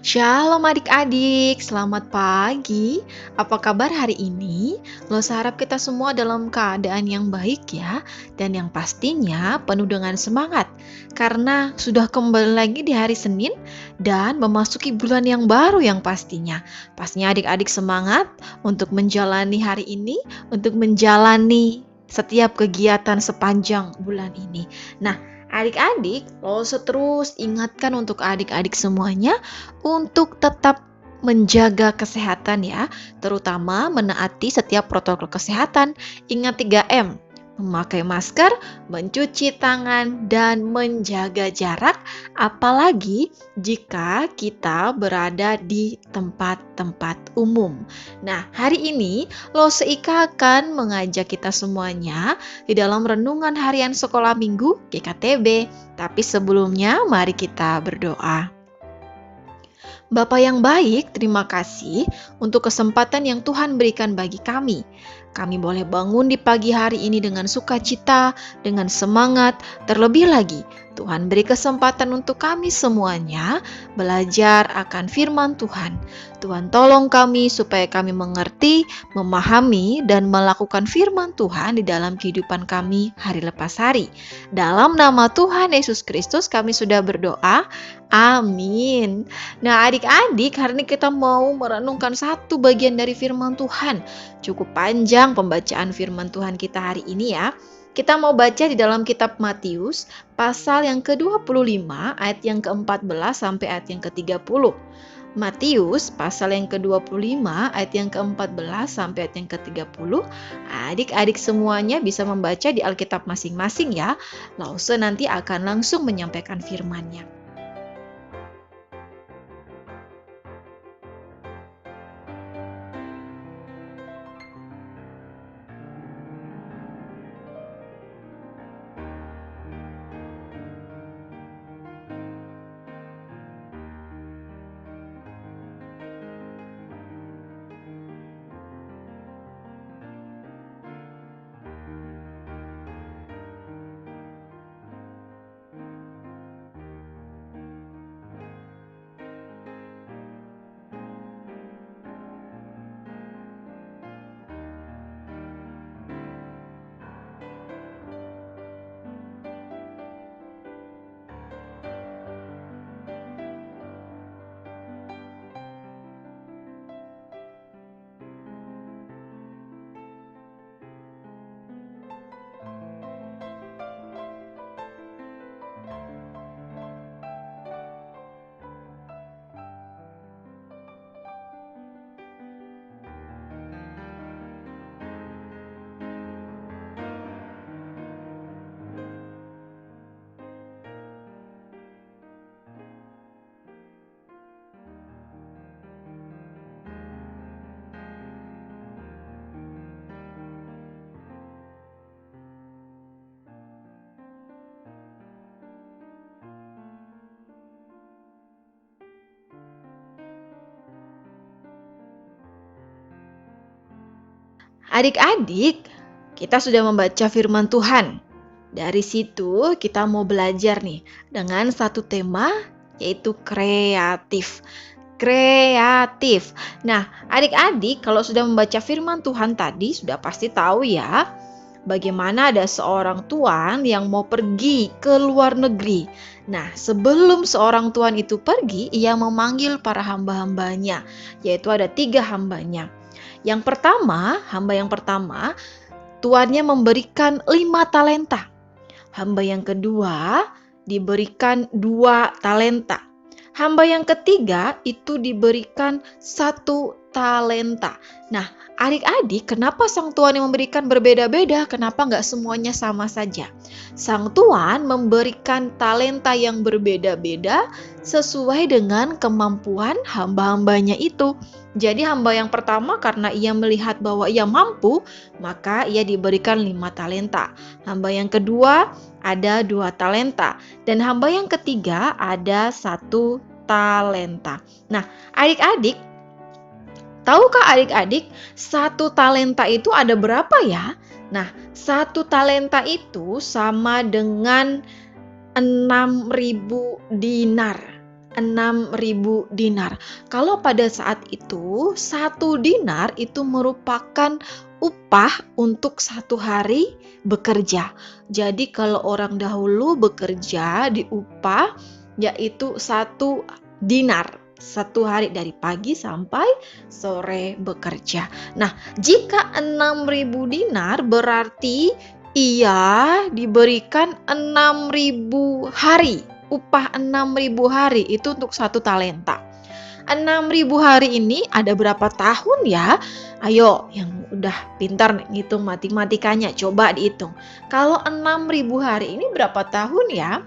Shalom adik-adik, selamat pagi. Apa kabar hari ini? Harap kita semua dalam keadaan yang baik ya, dan yang pastinya penuh dengan semangat. Karena sudah kembali lagi di hari Senin dan memasuki bulan yang baru yang pastinya. Pastinya adik-adik semangat untuk menjalani hari ini, untuk menjalani setiap kegiatan sepanjang bulan ini. Nah, adik-adik, terus ingatkan untuk adik-adik semuanya untuk tetap menjaga kesehatan ya, terutama menaati setiap protokol kesehatan. Ingat 3M, memakai masker, mencuci tangan, dan menjaga jarak, apalagi jika kita berada di tempat-tempat umum. Nah, hari ini Ika akan mengajak kita semuanya di dalam renungan harian sekolah minggu GKTB. Tapi sebelumnya, mari kita berdoa. Bapa yang baik, terima kasih untuk kesempatan yang Tuhan berikan bagi kami. Kami boleh bangun di pagi hari ini dengan sukacita, dengan semangat, terlebih lagi Tuhan beri kesempatan untuk kami semuanya belajar akan firman Tuhan. Tuhan tolong kami supaya kami mengerti, memahami, dan melakukan firman Tuhan di dalam kehidupan kami hari lepas hari. Dalam nama Tuhan Yesus Kristus kami sudah berdoa. Amin. Nah, adik-adik, hari ini kita mau merenungkan satu bagian dari firman Tuhan. Cukup panjang pembacaan firman Tuhan kita hari ini ya. Kita mau baca di dalam kitab Matius, pasal yang ke-25, ayat yang ke-14 sampai ayat yang ke-30. Matius, pasal yang ke-25, ayat yang ke-14 sampai ayat yang ke-30. Adik-adik semuanya bisa membaca di Alkitab masing-masing ya. Lause nanti akan langsung menyampaikan firman-Nya. Adik-adik, kita sudah membaca firman Tuhan. Dari situ kita mau belajar nih dengan satu tema, yaitu kreatif. Kreatif. Nah, adik-adik kalau sudah membaca firman Tuhan tadi sudah pasti tahu ya, bagaimana ada seorang tuan yang mau pergi ke luar negeri. Nah, sebelum seorang tuan itu pergi, ia memanggil para hamba-hambanya, yaitu ada 3 hambanya. Hamba yang pertama, tuannya memberikan 5 talenta. Hamba yang kedua diberikan 2 talenta. Hamba yang ketiga itu diberikan 1 talenta. Nah, adik-adik, kenapa sang tuan yang memberikan berbeda-beda? Kenapa nggak semuanya sama saja? Sang tuan memberikan talenta yang berbeda-beda sesuai dengan kemampuan hamba-hambanya itu. Jadi hamba yang pertama karena ia melihat bahwa ia mampu, maka ia diberikan 5 talenta. Hamba yang kedua ada 2 talenta. Dan hamba yang ketiga ada 1 talenta. Nah, adik-adik, tahukah adik-adik 1 talenta itu ada berapa ya? Nah, 1 talenta itu sama dengan 6.000 dinar. 6.000 dinar. Kalau pada saat itu, 1 dinar itu merupakan upah untuk 1 hari bekerja. Jadi kalau orang dahulu bekerja diupah yaitu 1 dinar. 1 hari dari pagi sampai sore bekerja. Nah, jika 6.000 dinar berarti ia diberikan 6.000 hari. Upah 6.000 hari itu untuk 1 talenta. 6.000 hari ini ada berapa tahun ya? Ayo, yang udah pintar ngitung matematikanya, coba dihitung. Kalau 6.000 hari ini berapa tahun ya?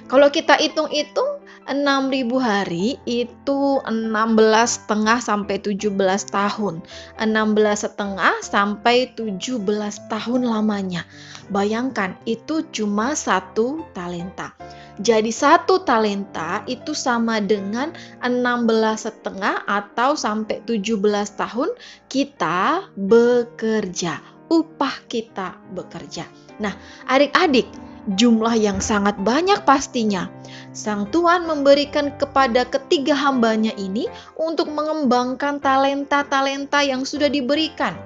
Kalau kita hitung-hitung 6.000 hari itu 16,5 sampai 17 tahun. 16,5 sampai 17 tahun lamanya. Bayangkan itu cuma 1 talenta. Jadi 1 talenta itu sama dengan 16,5 atau sampai 17 tahun kita bekerja. Upah kita bekerja. Nah, adik-adik, jumlah yang sangat banyak pastinya. Sang Tuhan memberikan kepada ketiga hambanya ini untuk mengembangkan talenta-talenta yang sudah diberikan.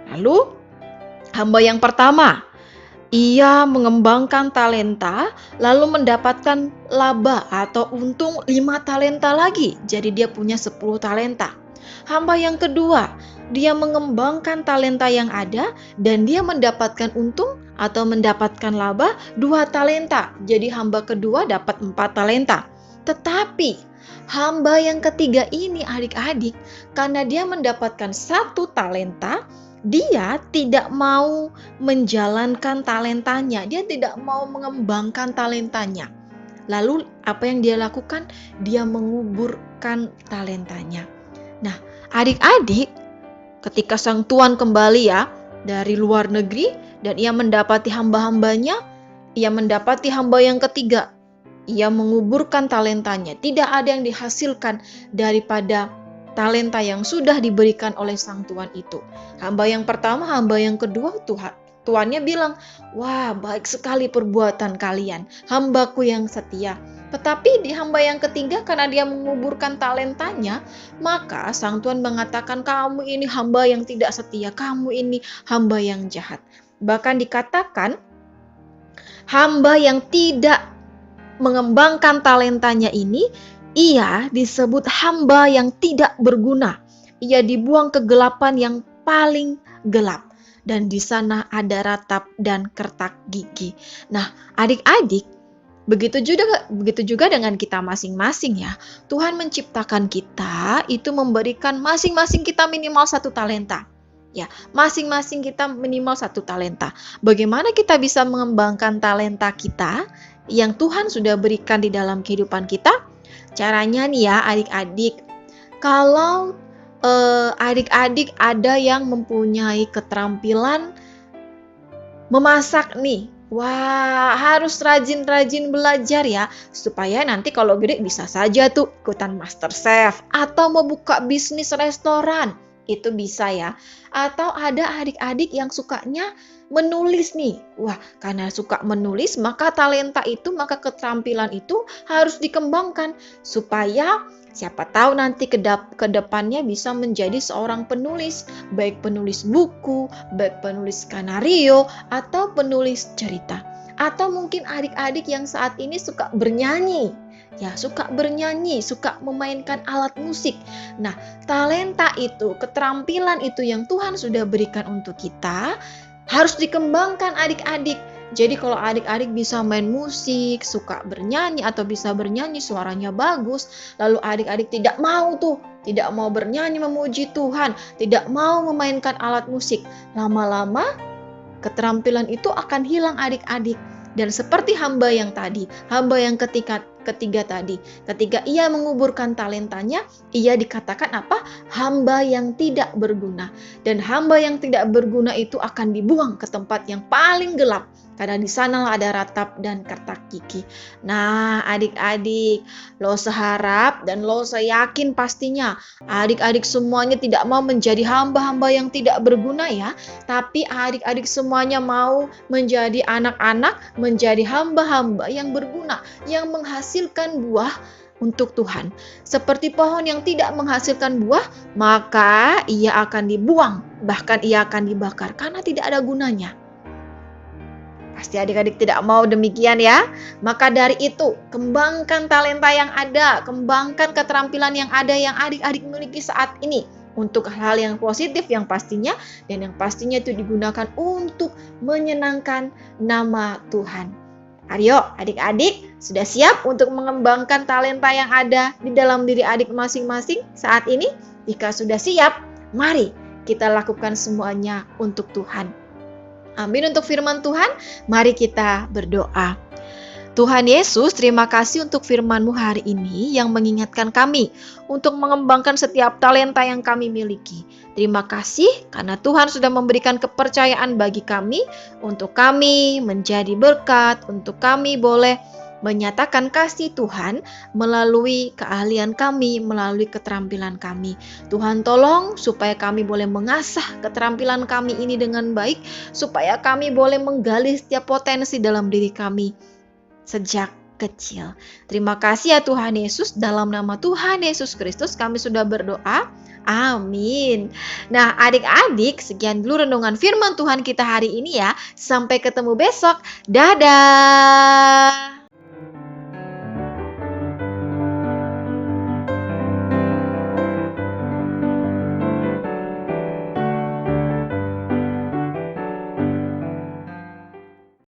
Lalu, hamba yang pertama, ia mengembangkan talenta lalu mendapatkan laba atau untung 5 talenta lagi. Jadi dia punya 10 talenta. Hamba yang kedua, dia mengembangkan talenta yang ada dan dia mendapatkan untung atau mendapatkan laba 2 talenta. Jadi hamba kedua dapat 4 talenta. Tetapi hamba yang ketiga ini adik-adik, karena dia mendapatkan 1 talenta, dia tidak mau menjalankan talentanya. Dia tidak mau mengembangkan talentanya. Lalu apa yang dia lakukan? Dia menguburkan talentanya. Nah, adik-adik, ketika sang tuan kembali ya dari luar negeri dan ia mendapati hamba-hambanya, ia mendapati hamba yang ketiga. Ia menguburkan talentanya. Tidak ada yang dihasilkan daripada talenta yang sudah diberikan oleh sang tuan itu. Hamba yang pertama, hamba yang kedua, tuannya bilang, "Wah, baik sekali perbuatan kalian, hambaku yang setia." Tetapi di hamba yang ketiga, karena dia menguburkan talentanya, maka sang tuan mengatakan, "Kamu ini hamba yang tidak setia, kamu ini hamba yang jahat." Bahkan dikatakan, hamba yang tidak mengembangkan talentanya ini, ia disebut hamba yang tidak berguna. Ia dibuang ke kegelapan yang paling gelap. Dan di sana ada ratap dan kertak gigi. Nah, adik-adik, begitu juga dengan kita masing-masing ya. Tuhan menciptakan kita itu memberikan masing-masing kita minimal 1 talenta. Ya, masing-masing kita minimal 1 talenta. Bagaimana kita bisa mengembangkan talenta kita yang Tuhan sudah berikan di dalam kehidupan kita? Caranya nih ya adik-adik, kalau adik-adik ada yang mempunyai keterampilan memasak nih, wah harus rajin-rajin belajar ya, supaya nanti kalau gede bisa saja tuh ikutan MasterChef atau mau buka bisnis restoran, itu bisa ya. Atau ada adik-adik yang sukanya menulis nih, wah karena suka menulis maka talenta itu, maka keterampilan itu harus dikembangkan supaya siapa tahu nanti ke depannya bisa menjadi seorang penulis, baik penulis buku, baik penulis skenario, atau penulis cerita. Atau mungkin adik-adik yang saat ini suka bernyanyi, ya suka bernyanyi, suka memainkan alat musik. Nah, talenta itu, keterampilan itu yang Tuhan sudah berikan untuk kita, harus dikembangkan adik-adik. Jadi kalau adik-adik bisa main musik, suka bernyanyi atau bisa bernyanyi, suaranya bagus, lalu adik-adik tidak mau bernyanyi memuji Tuhan, tidak mau memainkan alat musik, lama-lama keterampilan itu akan hilang adik-adik. Dan seperti hamba yang ketiga tadi, ketika ia menguburkan talentanya, ia dikatakan apa? Hamba yang tidak berguna. Dan hamba yang tidak berguna itu akan dibuang ke tempat yang paling gelap, karena di sanalah ada ratap dan kertak gigi. Nah, adik-adik, lo seharap dan lo seyakin pastinya adik-adik semuanya tidak mau menjadi hamba-hamba yang tidak berguna ya, tapi adik-adik semuanya mau menjadi anak-anak, menjadi hamba-hamba yang berguna, yang menghasilkan buah untuk Tuhan. Seperti pohon yang tidak menghasilkan buah, maka ia akan dibuang, bahkan ia akan dibakar karena tidak ada gunanya. Pasti adik-adik tidak mau demikian ya. Maka dari itu, kembangkan talenta yang ada, kembangkan keterampilan yang ada yang adik-adik miliki saat ini untuk hal yang positif yang pastinya, dan yang pastinya itu digunakan untuk menyenangkan nama Tuhan. Ayo adik-adik, sudah siap untuk mengembangkan talenta yang ada di dalam diri adik masing-masing saat ini? Jika sudah siap, mari kita lakukan semuanya untuk Tuhan. Amin untuk firman Tuhan. Mari kita berdoa. Tuhan Yesus, terima kasih untuk firman-Mu hari ini yang mengingatkan kami untuk mengembangkan setiap talenta yang kami miliki. Terima kasih karena Tuhan sudah memberikan kepercayaan bagi kami untuk kami menjadi berkat, untuk kami boleh menyatakan kasih Tuhan melalui keahlian kami, melalui keterampilan kami. Tuhan tolong supaya kami boleh mengasah keterampilan kami ini dengan baik, supaya kami boleh menggali setiap potensi dalam diri kami sejak kecil. Terima kasih ya Tuhan Yesus, dalam nama Tuhan Yesus Kristus kami sudah berdoa. Amin. Nah adik-adik, sekian dulu renungan firman Tuhan kita hari ini ya. Sampai ketemu besok. Dadah.